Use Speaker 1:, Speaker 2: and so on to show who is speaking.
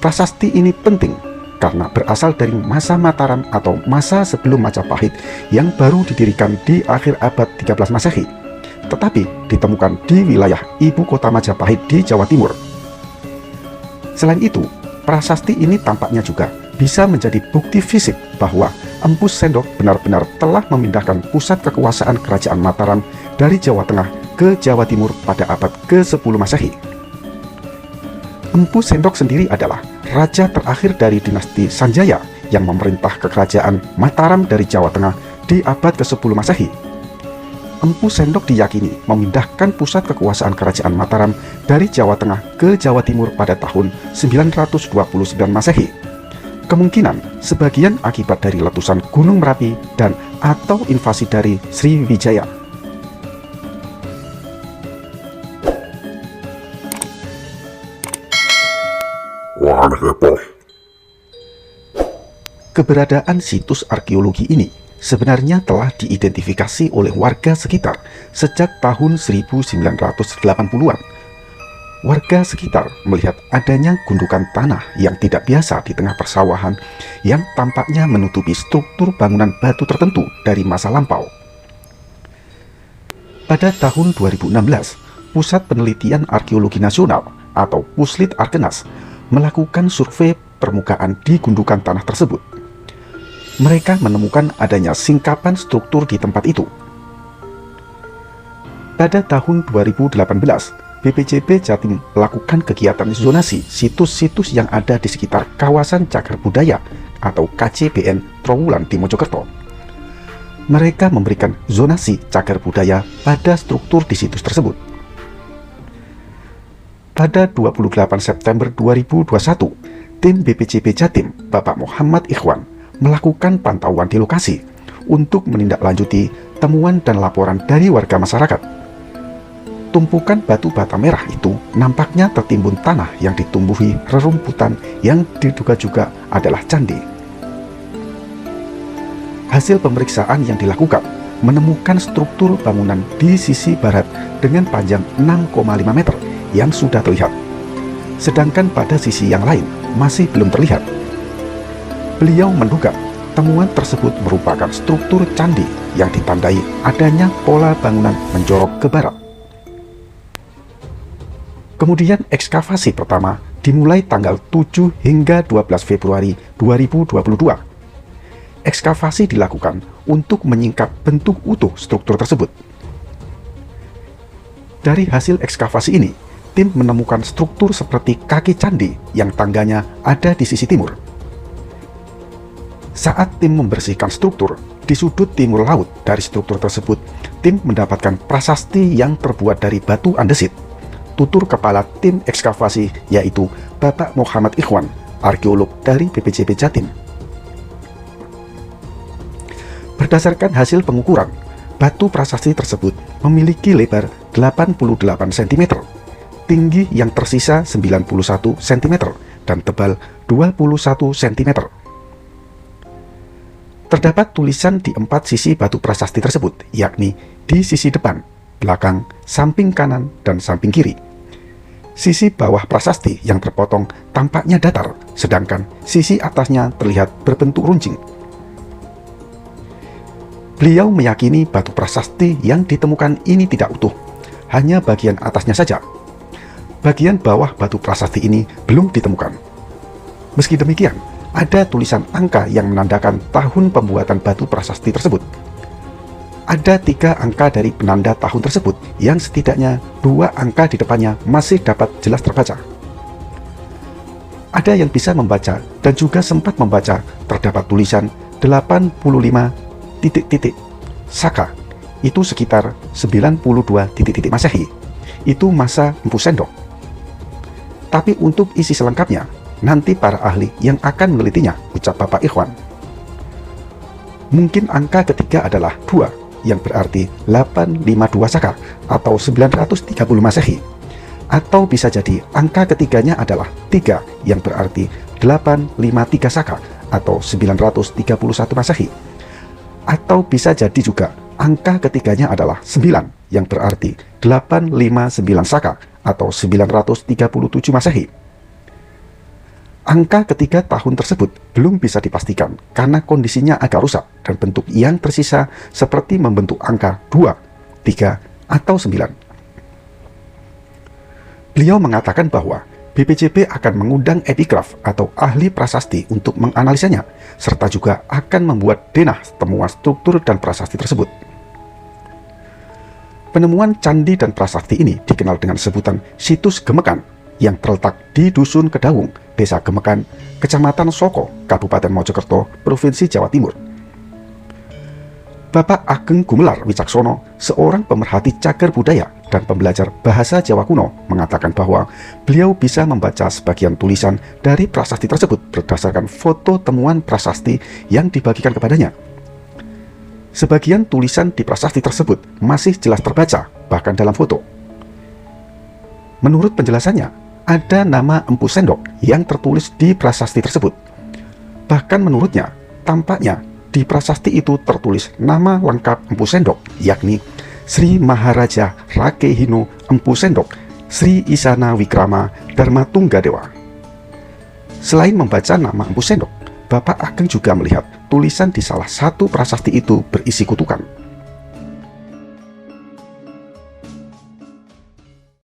Speaker 1: Prasasti ini penting karena berasal dari masa Mataram atau masa sebelum Majapahit yang baru didirikan di akhir abad 13 Masehi, tetapi ditemukan di wilayah ibu kota Majapahit di Jawa Timur. Selain itu, prasasti ini tampaknya juga bisa menjadi bukti fisik bahwa Empu Sendok benar-benar telah memindahkan pusat kekuasaan kerajaan Mataram dari Jawa Tengah ke Jawa Timur pada abad ke-10 Masehi. Empu Sendok sendiri adalah raja terakhir dari dinasti Sanjaya yang memerintah kerajaan Mataram dari Jawa Tengah di abad ke-10 Masehi. Empu Sendok diyakini memindahkan pusat kekuasaan kerajaan Mataram dari Jawa Tengah ke Jawa Timur pada tahun 929 Masehi. Kemungkinan sebagian akibat dari letusan Gunung Merapi dan atau invasi dari Sriwijaya.
Speaker 2: Wah, heboh.
Speaker 1: Keberadaan situs arkeologi ini sebenarnya telah diidentifikasi oleh warga sekitar sejak tahun 1980-an. Warga sekitar melihat adanya gundukan tanah yang tidak biasa di tengah persawahan yang tampaknya menutupi struktur bangunan batu tertentu dari masa lampau. Pada tahun 2016, Pusat Penelitian Arkeologi Nasional atau Puslit Arkenas melakukan survei permukaan di gundukan tanah tersebut. Mereka menemukan adanya singkapan struktur di tempat itu. Pada tahun 2018, BPJB Jatim melakukan kegiatan zonasi situs-situs yang ada di sekitar kawasan Cagar Budaya atau KCBN Trowulan di Mojokerto. Mereka memberikan zonasi cagar budaya pada struktur di situs tersebut. Pada 28 September 2021, tim BPJB Jatim, Bapak Muhammad Ikhwan, melakukan pantauan di lokasi untuk menindaklanjuti temuan dan laporan dari warga masyarakat. Tumpukan batu bata merah itu nampaknya tertimbun tanah yang ditumbuhi rerumputan yang diduga juga adalah candi. Hasil pemeriksaan yang dilakukan menemukan struktur bangunan di sisi barat dengan panjang 6,5 meter yang sudah terlihat, sedangkan pada sisi yang lain masih belum terlihat. Beliau menduga temuan tersebut merupakan struktur candi yang ditandai adanya pola bangunan menjorok ke barat. Kemudian ekskavasi pertama dimulai tanggal 7 hingga 12 Februari 2022. Ekskavasi dilakukan untuk menyingkap bentuk utuh struktur tersebut. Dari hasil ekskavasi ini, tim menemukan struktur seperti kaki candi yang tangganya ada di sisi timur. Saat tim membersihkan struktur, di sudut timur laut dari struktur tersebut, tim mendapatkan prasasti yang terbuat dari batu andesit. Tutur kepala tim ekskavasi yaitu Bapak Muhammad Ikhwan, arkeolog dari BPJB Jatim. Berdasarkan hasil pengukuran, batu prasasti tersebut memiliki lebar 88 cm, tinggi yang tersisa 91 cm, dan tebal 21 cm. Terdapat tulisan di 4 sisi batu prasasti tersebut, yakni di sisi depan, belakang, samping kanan, dan samping kiri. Sisi bawah prasasti yang terpotong tampaknya datar, sedangkan sisi atasnya terlihat berbentuk runcing. Beliau meyakini batu prasasti yang ditemukan ini tidak utuh, hanya bagian atasnya saja. Bagian bawah batu prasasti ini belum ditemukan. Meski demikian, ada tulisan angka yang menandakan tahun pembuatan batu prasasti tersebut. Ada 3 angka dari penanda tahun tersebut yang setidaknya 2 angka di depannya masih dapat jelas terbaca. Ada yang bisa membaca dan juga sempat membaca terdapat tulisan 85 titik-titik Saka, itu sekitar 92 titik-titik Masehi. Itu masa Empu Sendok. Tapi untuk isi selengkapnya, nanti para ahli yang akan menelitinya, ucap Bapak Ikhwan. Mungkin angka ketiga adalah 2, yang berarti 852 Saka atau 930 Masehi. Atau bisa jadi angka ketiganya adalah 3, yang berarti 853 Saka atau 931 Masehi. Atau bisa jadi juga angka ketiganya adalah 9, yang berarti 859 Saka atau 937 Masehi. Angka ketiga tahun tersebut belum bisa dipastikan karena kondisinya agak rusak dan bentuk yang tersisa seperti membentuk angka 2, 3, atau 9. Beliau mengatakan bahwa BPJP akan mengundang epigraf atau ahli prasasti untuk menganalisanya, serta juga akan membuat denah temuan struktur dan prasasti tersebut. Penemuan candi dan prasasti ini dikenal dengan sebutan situs Gemekan yang terletak di Dusun Kedawung, Desa Gemekan, Kecamatan Soko, Kabupaten Mojokerto, Provinsi Jawa Timur. Bapak Ageng Gumelar Wicaksono, seorang pemerhati cagar budaya dan pembelajar bahasa Jawa kuno, mengatakan bahwa beliau bisa membaca sebagian tulisan dari prasasti tersebut berdasarkan foto temuan prasasti yang dibagikan kepadanya. Sebagian tulisan di prasasti tersebut masih jelas terbaca, bahkan dalam foto. Menurut penjelasannya, ada nama Empu Sendok yang tertulis di prasasti tersebut. Bahkan menurutnya, tampaknya di prasasti itu tertulis nama lengkap Empu Sendok, yakni Sri Maharaja Rakehino Empu Sendok, Sri Isana Wikrama Dharma Tunggadewa. Selain membaca nama Empu Sendok, Bapak Ageng juga melihat tulisan di salah satu prasasti itu berisi kutukan.